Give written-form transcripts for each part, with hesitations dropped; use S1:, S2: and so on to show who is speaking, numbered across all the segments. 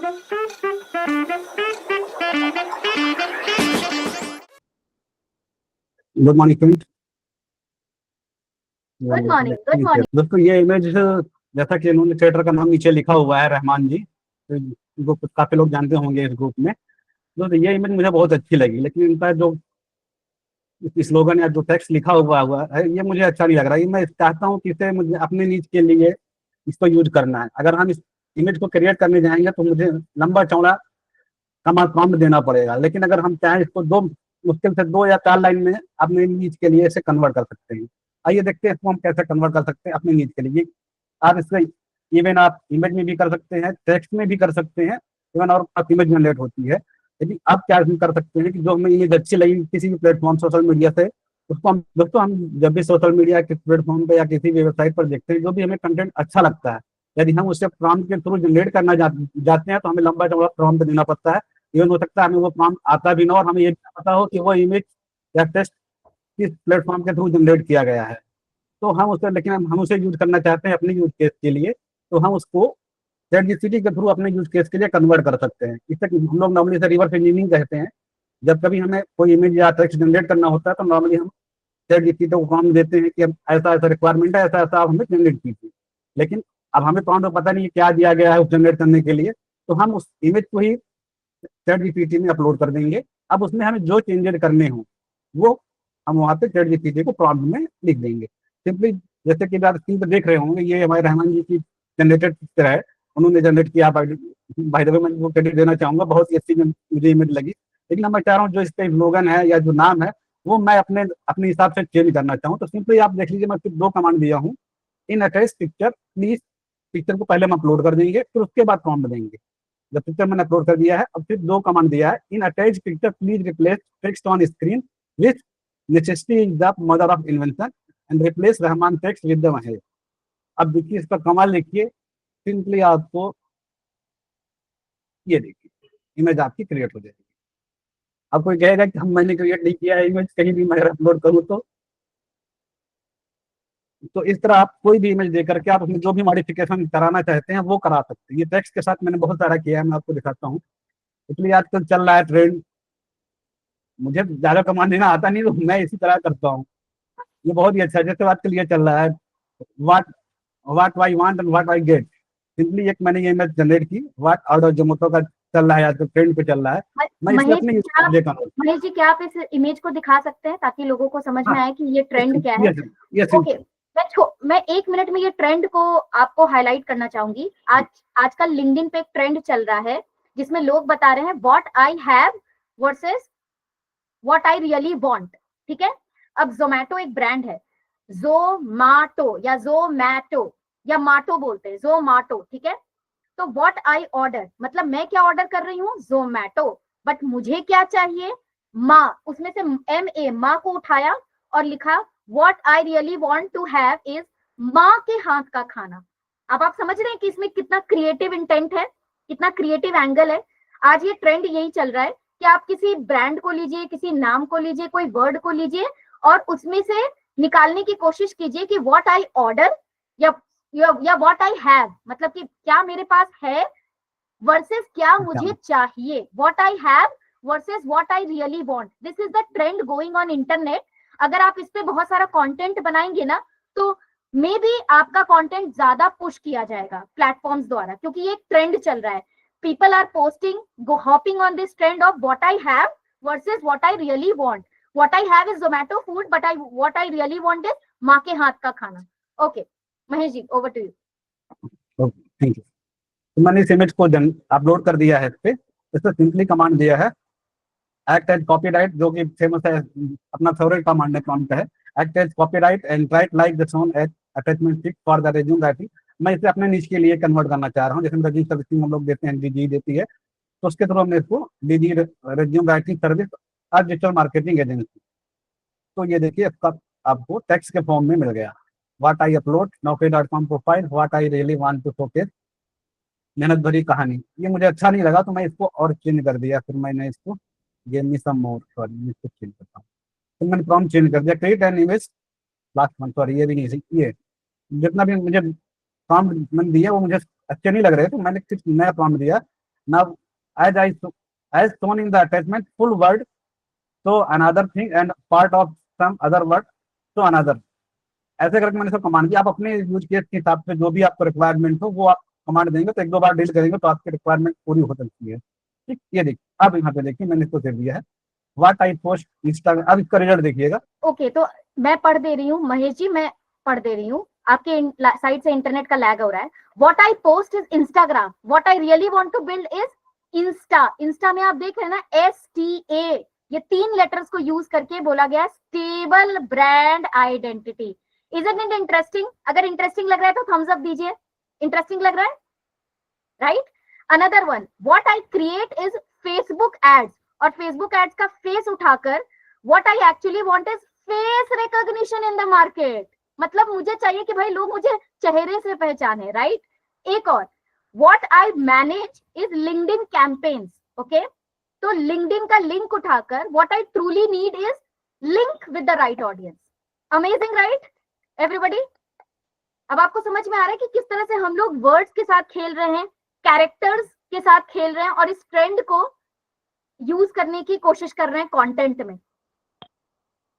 S1: Good morning friend.
S2: Good morning, good morning.
S1: दोस्तों ये image जैसा कि इन्होंने क्रिएटर का नाम नीचे लिखा हुआ है रहमान जी, तो इनको काफी लोग जानते होंगे इस ग्रुप में। दोस्तों ये इमेज मुझे बहुत अच्छी लगी, लेकिन इनका जो स्लोगन या जो टेक्स्ट लिखा हुआ है ये मुझे अच्छा नहीं लग रहा। ये मैं चाहता हूँ कि इसे मुझे अपने नीज के लिए इसको यूज करना है। अगर हम इस इमेज को क्रिएट करने जाएंगे तो मुझे लंबा चौड़ा कमांड प्रॉम्प्ट देना पड़ेगा, लेकिन अगर हम चाहें इसको दो मुश्किल से 2 या 4 लाइन में अपने नीज के लिए इसे कन्वर्ट कर सकते हैं। आइए देखते हैं इसको हम कैसे कन्वर्ट कर सकते हैं अपने नीज के लिए। आप इससे इवन आप इमेज में भी कर सकते हैं, टेक्स्ट में भी कर सकते हैं, इवन और इमेज जनरेट होती है। लेकिन आप क्या कर सकते हैं कि जो हमें इमेज अच्छी लगी किसी भी प्लेटफॉर्म सोशल मीडिया से, उसको हम दोस्तों हम जब भी सोशल मीडिया के प्लेटफॉर्म पे या किसी भी वेबसाइट पर देखते हैं, जो भी हमें कंटेंट अच्छा लगता है, यदि हम उससे प्रॉम्प्ट के थ्रू जनरेट करना जाते हैं तो हमें लंबा चौड़ा प्रॉम्प्ट देना पड़ता है। इवन हो सकता है हमें वो प्रॉम्प्ट आता भी ना और हमें ये भी पता हो कि वो इमेज या टेक्स्ट किस प्लेटफॉर्म के थ्रू जनरेट किया गया है। तो हम उसे लेकिन हम उसे यूज करना चाहते हैं अपने यूज केस के लिए, तो हम उसको चैटजीपीटी के थ्रू अपने यूज केस के लिए कन्वर्ट कर सकते हैं। इसे हम लोग नॉर्मली इसे रिवर्स इंजीनियरिंग कहते हैं। जब कभी हमें कोई इमेज या टेक्स्ट जनरेट करना होता है तो नॉर्मली हम चैटजीपीटी को प्रॉम्प्ट देते हैं कि अब ऐसा ऐसा रिक्वायरमेंट है, ऐसा ऐसा आप हमें जनरेट कीजिए। लेकिन अब हमें प्रॉम्प्ट पता नहीं है क्या दिया गया है उस जनरेट करने के लिए, तो हम उस इमेज को ही चैटजीपीटी में अपलोड कर देंगे। अब उसमें हमें जो चेंजेस करने हों वो हम वहाँ पे चैटजीपीटी को प्रॉम्प्ट में लिख देंगे। सिंपली जैसे कि आप स्क्रीन पर देख रहे होंगे, ये हमारे रहमान जी की जनरेटेड पिक्चर है, उन्होंने जनरेट किया। बाय द वे मैं वो क्रेडिट देना चाहूंगा, बहुत ही अच्छी मुझे इमेज लगी। लेकिन मैं चाह रहा हूँ जो इसका स्लोगन है या जो नाम है वो मैं अपने हिसाब से चेंज करना चाहूँ। तो सिंपली आप देख लीजिए, मैं सिर्फ 2 कमांड दिया हूँ। इन अटैच पिक्चर प्लीज, पिक्चर को पहले हम अपलोड कर देंगे, फिर उसके बाद प्रॉम्प्ट देंगे। जब पिक्चर मैंने अपलोड कर दिया है, अब फिर 2 कमांड दिया है। In attach picture please replace text on screen with necessity is the mother of invention and replace Rahman text with the Mahesh. अब देखिए इसका कमाल देखिए, सिंपली आपको ये देखिए इमेज आपकी क्रिएट हो जाएगी। अब कोई कहेगा कि हम मैंने क्रिएट नहीं किया है इमेज, कहीं भी मैं अपलोड करूँ तो इस तरह आप कोई भी इमेज देकर के आप उसमें जो भी मॉडिफिकेशन कराना चाहते हैं वो करा सकते हैं। ये टेक्स्ट के साथ मैंने बहुत सारा किया है, मैं आपको दिखाता हूँ। इसलिए आजकल चल रहा है ट्रेंड, मुझे ज्यादा कमांड देना आता नहीं तो मैं इसी तरह करता हूँ। ये बहुत ही अच्छा है। जैसे आजकल ये चल रहा है what what I want and what I get. Simply एक मैंने ये इमेज जनरेट की, व्हाट ऑर्डर जोमेटो का चल रहा है आजकल, ट्रेंड पे चल रहा है। मैं इसको अपने
S2: महेश जी क्या आप इस इमेज को दिखा सकते हैं ताकि लोगों को समझ में आए कि ये ट्रेंड क्या है? ओके, मैं 1 मिनट में ये ट्रेंड को आपको हाईलाइट करना चाहूंगी। आजकल लिंक्डइन पे एक ट्रेंड चल रहा है जिसमें लोग बता रहे हैं what I have versus what I really want. ठीक है, अब जोमैटो एक ब्रांड है, जोमाटो या जोमैटो या माटो बोलते हैं, जोमाटो। ठीक है, तो व्हाट आई ऑर्डर मतलब मैं क्या ऑर्डर कर रही हूँ, जोमैटो, बट मुझे क्या चाहिए, माँ। उसमें से MA माँ को उठाया और लिखा what I really want to have is माँ के हाथ का खाना। अब आप समझ रहे हैं कि इसमें कितना क्रिएटिव इंटेंट है, कितना क्रिएटिव एंगल है। आज ये ट्रेंड यही चल रहा है कि आप किसी ब्रांड को लीजिए, किसी नाम को लीजिए, कोई वर्ड को लीजिए और उसमें से निकालने की कोशिश कीजिए कि व्हाट आई ऑर्डर या व्हाट आई हैव मतलब कि क्या मेरे पास है वर्सेस क्या मुझे चाहिए, what I have versus what I really want. This is the trend going on internet. अगर आप इस पे बहुत सारा कंटेंट बनाएंगे ना तो मे बी आपका कंटेंट ज्यादा पुश किया जाएगा प्लेटफॉर्म्स द्वारा, क्योंकि ये एक ट्रेंड चल रहा है। People are posting hopping on this trend of what I have versus what I really want. What I have is Zomato food but what I really want is माँ के हाथ का खाना। Okay Mahesh ji, over to you.
S1: Thank you. तो मैंने इस image को upload कर दिया है, इस पर सिंपली कमांड दिया है एक्ट एज कॉपीराइट, जो कि फेमस है, अपना फेवरेट कमांड है प्रॉम्प्ट है act as copyright and right like the shown as attachment pick for the resume writing. मैं इसे अपने निज के लिए कन्वर्ट करना चाह रहा हूँ। जैसे रिज्यूम सर्विसिंग हम लोग देते हैं, DG देती है, तो उसके थ्रू हमने इसको DG रिज्यूम राइटिंग सर्विस और डिजिटल मार्केटिंग एजेंसी। तो ये देखिए इसका आपको टेक्स्ट के फॉर्म में मिल गया। What I upload naukri.com profile, what I really want to showcase मेहनत भरी कहानी। ये मुझे अच्छा नहीं लगा तो मैं इसको और चेंज कर दिया। फिर मैंने इसको गिव मी सम मोर, सॉरी मैं इसको चेंज करता हूँ। फिर मैंने प्रॉम्प्ट चेंज कर दिया, create an image last month, sorry ये भी नहीं सही। ये जितना भी मुझे प्रॉम्प्ट मैंने दिया वो मुझे अच्छे नहीं लग रहे, तो मैंने कुछ नया प्रॉम्प्ट दिया Now, as shown in the attachment, full word so another thing and part of some other word so another. ऐसे करके मैंने सब कमांड दिया। आप अपने यूज केस के हिसाब से जो भी आपको रिक्वायरमेंट हो वो आप कमांड देंगे, तो 1-2 बार डील करेंगे तो आपकी रिक्वायरमेंट पूरी हो सकती है। ठीक, ये देखिए, अब यहाँ पे देखिए मैंने इसको दे दिया है व्हाट आई पोस्ट इंस्टाग्राम। अब इसका रिजल्ट देखिएगा।
S2: ओके, तो मैं पढ़ दे रही हूँ महेश जी, मैं पढ़ दे रही हूँ, आपके साइड से इंटरनेट का लैग हो रहा है। What I post is Instagram, what I really want to build is Insta. Insta में आप देख रहे हैं ना, STA, ये 3 लेटर्स को यूज करके बोला गया stable brand identity. Isn't it interesting? अगर इंटरेस्टिंग लग रहा है तो थम्स अप दीजिए। इंटरेस्टिंग लग रहा है, right? Another one, what I create is Facebook ads, और फेसबुक एड्स का फेस उठाकर what I actually want is face recognition in the market. मतलब मुझे चाहिए कि भाई लोग मुझे चेहरे से पहचाने, राइट? एक और, what I manage is LinkedIn campaigns. Okay, तो लिंक्डइन का लिंक उठाकर what I truly need is link with the right audience. Amazing, right everybody? अब आपको समझ में आ रहा है कि किस तरह से हम लोग वर्ड्स के साथ खेल रहे हैं, कैरेक्टर्स के साथ खेल रहे हैं और इस ट्रेंड को यूज करने की कोशिश कर रहे हैं कंटेंट में।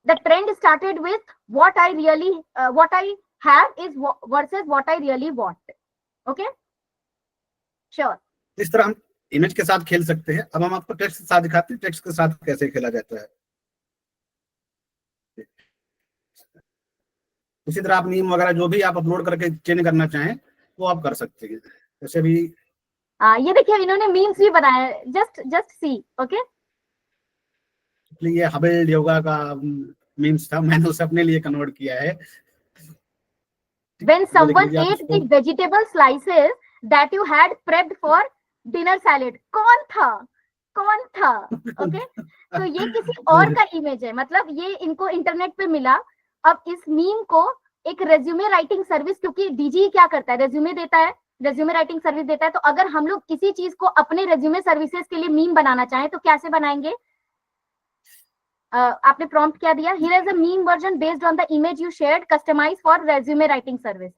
S2: The trend started with what I have is versus what I really want. Okay, sure.
S1: इस तरह हम इमेज के साथ खेल सकते हैं। अब हम आपको टेक्स्ट के साथ दिखाते हैं टेक्स्ट के साथ कैसे खेला जाता है। इसी तरह आप मीम वगैरह जो भी आप अपलोड करके चेंज करना चाहें वो आप कर सकते हैं। जैसे भी
S2: ये देखिए इन्होंने मीम्स भी बनाया, जस्ट सी। ओके,
S1: ये हबल योगा का मीम्स था, मैंने उसे अपने लिए कन्वर्ट किया है।
S2: When someone ate the vegetable slices that you had prepped for dinner salad, कौन था? ओके, तो ये किसी और का इमेज है, मतलब ये इनको इंटरनेट पे मिला। अब इस मीम को एक रेज्यूमे राइटिंग सर्विस, क्योंकि डीजी क्या करता है, रेज्यूमे देता है, रेज्यूमे राइटिंग सर्विस देता है। तो अगर हम लोग किसी चीज को अपने रेज्यूमे सर्विसेज के लिए मीम बनाना चाहें तो कैसे बनाएंगे? आपने प्रॉम्प्ट क्या दिया? Here is a meme version based on the image you shared, customise for resume writing service.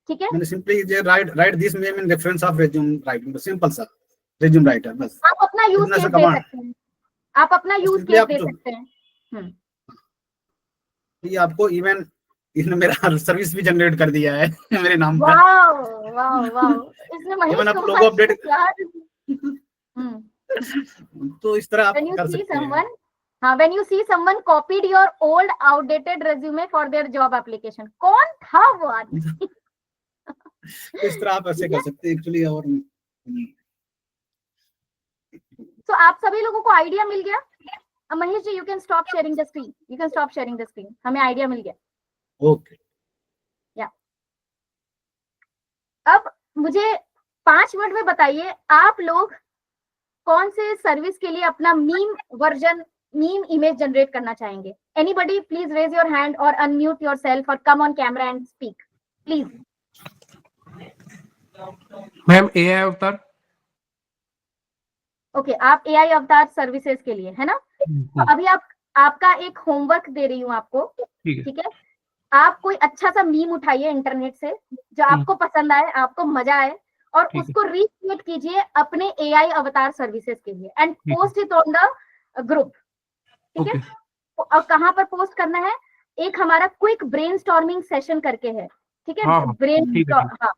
S2: ठीक है,
S1: मैंने सिंपली जे write this meme in reference of resume writing, simple सा रेज्यूम राइटर, बस।
S2: आप अपना यूज केस दे सकते हैं, आप अपना यूज केस दे सकते हैं।
S1: ये आपको इवन इसने मेरा सर्विस भी जनरेट कर दिया है मेरे नाम पर।
S2: वाओ, इसने महेश
S1: आप लोगो अपडेट तो इस तरह आप कर सकते हैं।
S2: हाँ, when you see someone copied your old outdated resume for their job application, कौन था वो आदमी?
S1: इस तरह आप ऐसे कर सकते हैं एक्चुअली। और
S2: तो आप सभी लोगों को आइडिया मिल गया? Mahesh ji, you can stop sharing the screen. You can stop sharing the screen. हमें आइडिया मिल गया।
S1: ओके,
S2: अब मुझे 5 मिनट में बताइए, आप लोग कौन से सर्विस के लिए अपना meme version, meme image generate करना चाहेंगे? Anybody please raise your hand और अनम्यूट योरसेल्फ और come on camera and speak please.
S3: Ma'am AI avatar.
S2: Okay, आप एआई अवतार सर्विसेज के लिए, है ना? अभी आपका एक होमवर्क दे रही हूँ आपको, ठीक है? आप कोई अच्छा सा मीम उठाइए इंटरनेट से जो आपको पसंद आए, आपको मजा आए, और उसको रीक्रिएट कीजिए अपने एआई अवतार सर्विसेज के लिए and post it on the group. ठीक है? और कहाँ पर पोस्ट करना है? एक हमारा क्विक ब्रेनस्टॉर्मिंग सेशन करके है, ठीक है? हाँ,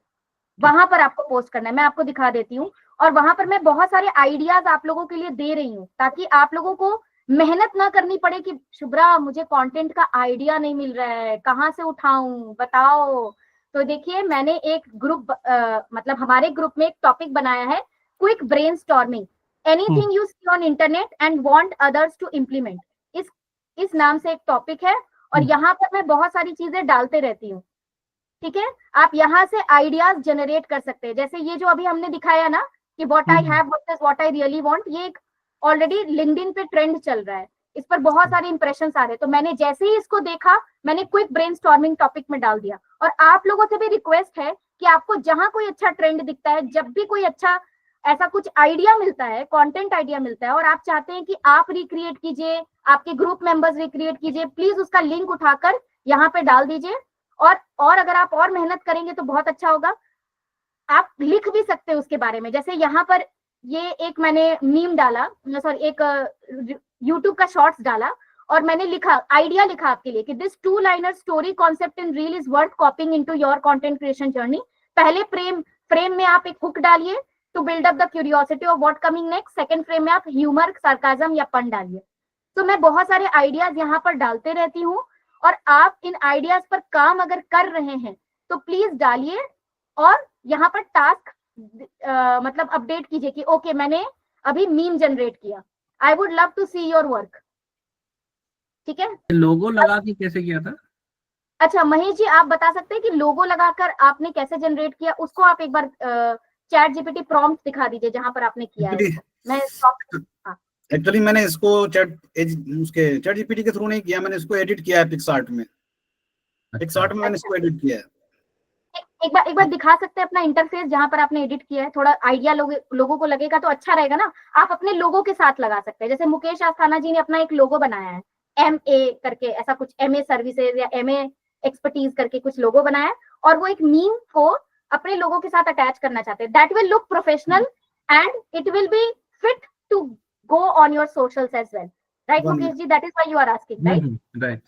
S2: वहां पर आपको पोस्ट करना है। मैं आपको दिखा देती हूँ, और वहां पर मैं बहुत सारे आइडियाज आप लोगों के लिए दे रही हूँ ताकि आप लोगों को मेहनत ना करनी पड़े कि शुभ्रा मुझे कंटेंट का आइडिया नहीं मिल रहा है, कहाँ से उठाऊं, बताओ। तो देखिए मैंने एक ग्रुप मतलब हमारे ग्रुप में एक टॉपिक बनाया है, quick brainstorming, anything you see on internet and want others to implement. इस नाम से एक टॉपिक है, और यहाँ पर मैं बहुत सारी चीजें डालते रहती हूँ। ठीक है, आप यहाँ से आइडियाज जनरेट कर सकते हैं। जैसे ये जो अभी हमने दिखाया ना कि what I have versus what I really want, ये एक ऑलरेडी लिंक्डइन पे ट्रेंड चल रहा है, इस पर बहुत सारे इंप्रेशंस आ रहे हैं। तो मैंने जैसे ही इसको देखा, मैंने क्विक ब्रेनस्टॉर्मिंग टॉपिक में डाल दिया। और आप लोगों से भी रिक्वेस्ट है कि आपको जहां कोई अच्छा ट्रेंड दिखता है, जब भी कोई अच्छा ऐसा कुछ आइडिया मिलता है, कंटेंट आइडिया मिलता है, और आप चाहते हैं कि आप रिक्रिएट कीजिए, आपके ग्रुप मेंबर्स रिक्रिएट कीजिए, प्लीज उसका लिंक उठाकर यहाँ पे डाल दीजिए। और अगर आप और मेहनत करेंगे तो बहुत अच्छा होगा। आप लिख भी सकते हैं उसके बारे में, जैसे यहाँ पर ये एक मैंने मीम डाला, सॉरी एक यूट्यूब का शॉर्ट्स डाला और मैंने लिखा, आइडिया लिखा आपके लिए कि this 2 liner story concept in reel is worth copying into your content creation journey. पहले फ्रेम में आप एक हुक डालिए to build up the curiosity of what coming next. Second frame में आप ह्यूमर, सार्काज्म या पन डालिए। तो मैं बहुत सारे आइडियाज यहाँ पर डालते रहती हूँ और आप इन आइडियाज पर काम अगर कर रहे हैं तो प्लीज डालिए और यहाँ पर टास्क मतलब अपडेट कीजिए कि ओके मैंने अभी मीम जनरेट किया। I would love to see your work. ठीक है,
S3: लोगो लगा के कैसे किया था?
S2: अच्छा महेश जी, आप बता सकते हैं कि लोगो लगाकर आपने कैसे जनरेट किया? उसको आप एक बार चैट जीपीटी प्रॉम्प्ट दिखा दीजिए जहां पर आपने किया है। मैं
S1: एक्चुअली मैंने इसको चैट जीपीटी के थ्रू नहीं किया, मैंने इसको एडिट किया है पिक्सआर्ट में। पिक्सआर्ट में मैंने इसको एडिट किया है।
S2: एक बार दिखा सकते हैं अपना इंटरफेस जहां पर आपने एडिट किया है? थोड़ा आइडिया लोगों को लगेगा तो अच्छा रहेगा ना। आप अपने लोगो के साथ लगा सकते हैं। जैसे मुकेश आस्थाना जी ने अपना एक लोगो बनाया है, MA करके, ऐसा कुछ MA सर्विसेज या MA एक्सपर्टीज करके कुछ लोगो बनाया है और वो एक मीम को अपने लोगो के साथ अटैच करना चाहते हैं। That will look professional and it will be fit to go on your socials as well, right Mukesh ji? That is why you are asking, right?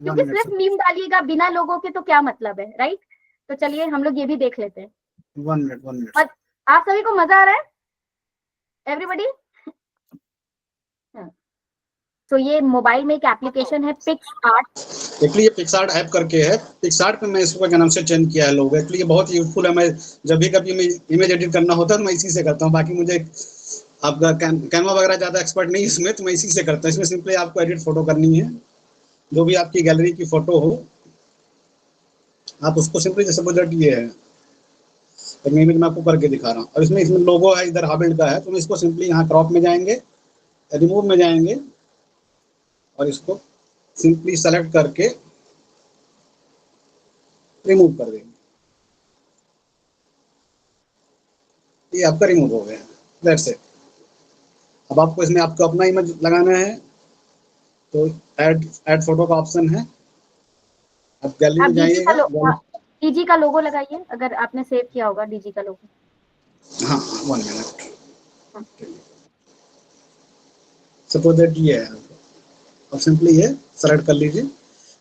S2: क्योंकि सिर्फ मीम डालिएगा बिना लोगो के तो क्या मतलब है, राइट? तो चलिए हम लोग ये भी देख लेते हैं।
S1: 1 मिनट।
S2: आप सभी को मजा आ रहा है? एवरीबॉडी? तो ये मोबाइल में एक एप्लीकेशन है पिक्सआर्ट।
S1: एक्चुअली ये पिक्सआर्ट ऐप करके है। पिक्सआर्ट पे मैं इसको क्या नाम से चेंज किया है लोगो। एक्चुअली ये बहुत यूजफुल है। मैं जब भी कभी इमेज एडिट करना होता है तो मैं इसी से करता हूँ। बाकी मुझे आपका कैनवा वगैरह ज्यादा एक्सपर्ट नहीं इसमें, तो मैं इसी से करता हूँ। इसमें सिंपली आपको एडिट फोटो करनी है, जो भी आपकी गैलरी की फोटो हो आप उसको सिंपली, जैसे बजट ये है तो मैं आपको करके दिखा रहा हूँ। और इसमें लोगो है, इधर हाबिल्ड का है, तो मैं इसको सिंपली यहाँ क्रॉप में जाएंगे, रिमूव में जाएंगे और इसको सिंपली सेलेक्ट करके रिमूव कर देंगे। ये आपका रिमूव हो गया। That's it. अब आपको इसमें आपको अपना इमेज लगाना है तो ऐड फोटो का ऑप्शन है। आप गैलरी में जाइएगा,
S2: डीजी का लोगो लगाइए अगर आपने सेव किया होगा डीजी का लोगो।
S1: हाँ 1 मिनट। सपोज दैट ये है, अब सिंपली ये सेलेक्ट कर लीजिए।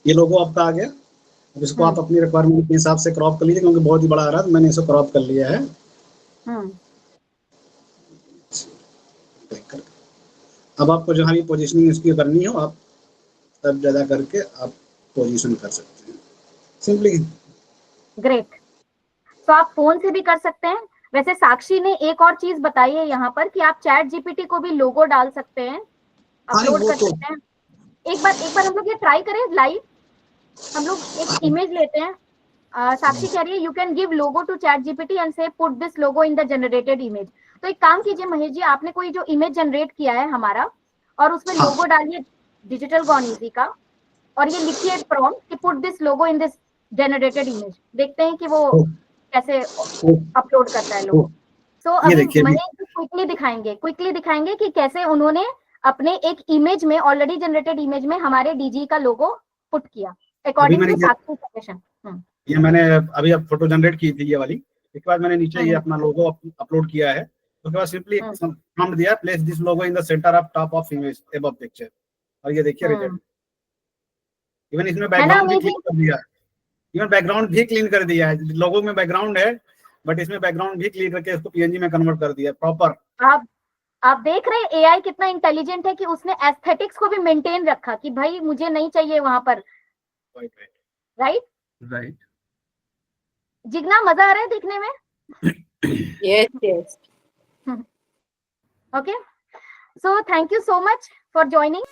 S1: ये लोगो आपका आ गया। अब इसको आप अपनी रिक्वायरमेंट के हिसाब से क्रॉप कर लीजिए, क्योंकि बहुत ही बड़ा आ रहा है तो मैंने इसको क्रॉप कर लिया है। अब आपको जहाँ भी पोजीशनिंग इसकी करनी हो आप तब ज्यादा करके आप पोजीशन कर सकते हैं सिंपली।
S2: ग्रेट। तो आप फोन से भी कर सकते हैं। वैसे साक्षी ने एक और चीज बताई है यहाँ पर कि आप चैट जीपीटी को भी लोगो डाल सकते हैं, अपलोड कर सकते हैं। एक बार हम लोग ये ट्राई करें लाइव। हम लोग एक इमेज लेते हैं। साक्षी कह रही है you can give logo to Chat GPT and say put this logo in the generated image. तो एक काम कीजिए महेश जी, आपने कोई जो इमेज जनरेट किया है हमारा और उसमें लोगो डालिए डिजिटल गॉन इजी का और ये लिखिए प्रॉम्प्ट कि put this logo in this generated image. देखते हैं कि वो कैसे अपलोड करता है लोगो। सो अभी महेश क्विकली दिखाएंगे कि कैसे उन्होंने अपने एक इमेज में, ऑलरेडी जनरेटेड इमेज में हमारे डीजी का लोगो पुट किया अकॉर्डिंग टू साक्षी सजेशन।
S1: ये मैंने अभी अब फोटो जनरेट की थी ये वाली। इसके बाद मैंने नीचे ये अपना लोगो अपलोड किया है। उसके बाद सिंपली प्रॉम्प्ट दिया, place this logo in the centre of top of image above picture. और ये देखिए रिजल्ट। इवन इसमें बैकग्राउंड भी क्लीन कर दिया है। इवन बैकग्राउंड भी क्लीन कर दिया है। लोगो में बैकग्राउंड है बट इसमें बैकग्राउंड भी क्लीन करके इसको पीएनजी में कन्वर्ट कर दिया प्रॉपर।
S2: आप देख रहे हैं एआई कितना इंटेलिजेंट है कि उसने एस्थेटिक्स को भी मेंटेन रखा कि भाई मुझे नहीं चाहिए वहां पर। राइट। जिगना मजा आ रहा है देखने में?
S4: yes
S2: okay, so thank you so much for joining.